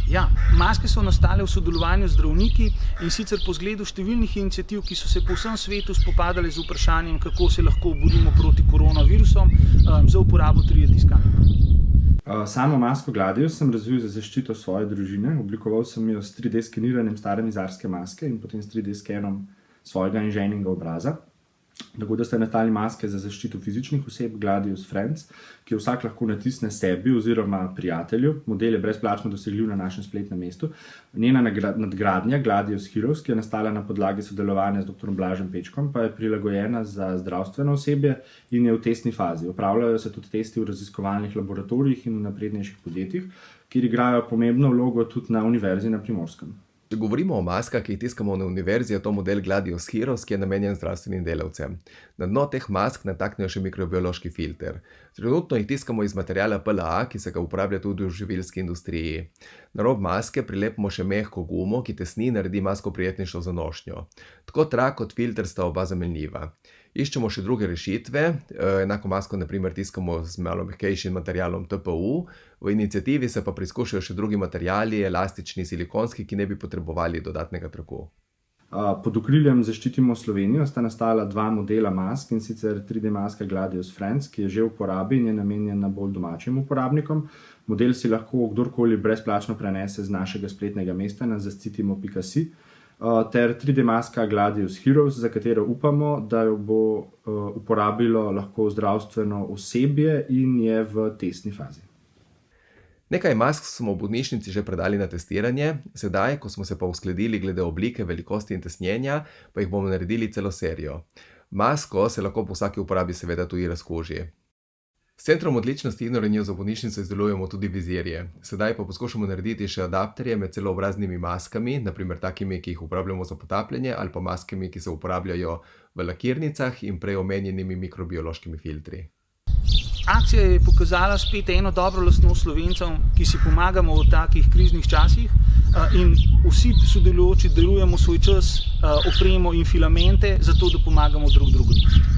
Ja, maske so nastale v sodelovanju z zdravniki in sicer po zgledu številnih iniciativ, ki so se po vsem svetu spopadale z vprašanjem, kako se lahko borimo proti koronavirusom za uporabo 3D tiskalnikov. Samo masko Gladius sem razvil za zaščito svoje družine. Oblikoval sem jo s 3D skeniranjem stare mizarske maske in potem s 3D skenom svojega in ženinga obraza. Tako da ste nastali maske za zaščito fizičnih oseb Gladius Friends, ki jo vsak lahko natisne sebi oziroma prijatelju. Model je brezplačno dosegljiv na našem spletnem mestu. Njena nadgradnja Gladius Heroes, ki je nastala na podlagi sodelovanja z dr. Blažem Pečkom, pa je prilagojena za zdravstveno osebje in je v testni fazi. Opravljajo se tudi testi v raziskovalnih laboratorijih in v naprednejših podjetjih, kjer igrajo pomembno vlogo tudi na Univerzi na Primorskem. Če govorimo o maskah, ki jih tiskamo na univerzi, je to model Gladius Heroes, ki je namenjen zdravstvenim delavcem. Na dno teh mask nataknejo še mikrobiološki filter. Trenutno jih tiskamo iz materiala PLA, ki se ga uporablja tudi v živilski industriji. Na rob maske prilepimo še mehko gumo, ki tesni in naredi masko prijetnejšo za nošnjo. Tako trak kot filter sta oba zamenljiva. Iščemo še druge rešitve, enako masko naprimer tiskamo z malo mehkejšim materialom TPU, v iniciativi se pa preizkušajo še drugi materiali, elastični, silikonski, ki ne bi potrebovali dodatnega traku. Pod okriljem Zaščitimo Slovenijo sta nastala dva modela mask, in sicer 3D maska Gladius Friends, ki je že v uporabi in je namenjena bolj domačim uporabnikom. Model si lahko kdorkoli brezplačno prenese z našega spletnega mesta na zascitimo.si. Ter 3D maska Gladius Heroes, za katero upamo, da jo bo uporabilo lahko zdravstveno osebje in je v testni fazi. Nekaj mask smo v bolnišnici že predali na testiranje, sedaj, ko smo se pa uskladili glede oblike, velikosti in tesnjenja, pa jih bomo naredili celo serijo. Masko se lahko po vsaki uporabi seveda tudi razkoži. S Centrom odličnosti in Orenju za bolnišnico izdelujemo tudi vizirje. Sedaj pa poskušamo narediti še adapterje med celoobraznimi maskami, naprimer takimi, ki jih uporabljamo za potapljanje, ali pa maskami, ki se uporabljajo v lakirnicah in prej omenjenimi mikrobiološkimi filtri. Akcija je pokazala spet eno dobro lastnost Slovencem, ki si pomagamo v takih kriznih časih in vsi sodelujoči delujemo svoj čas, opremo in filamente, zato da pomagamo drug drugemu.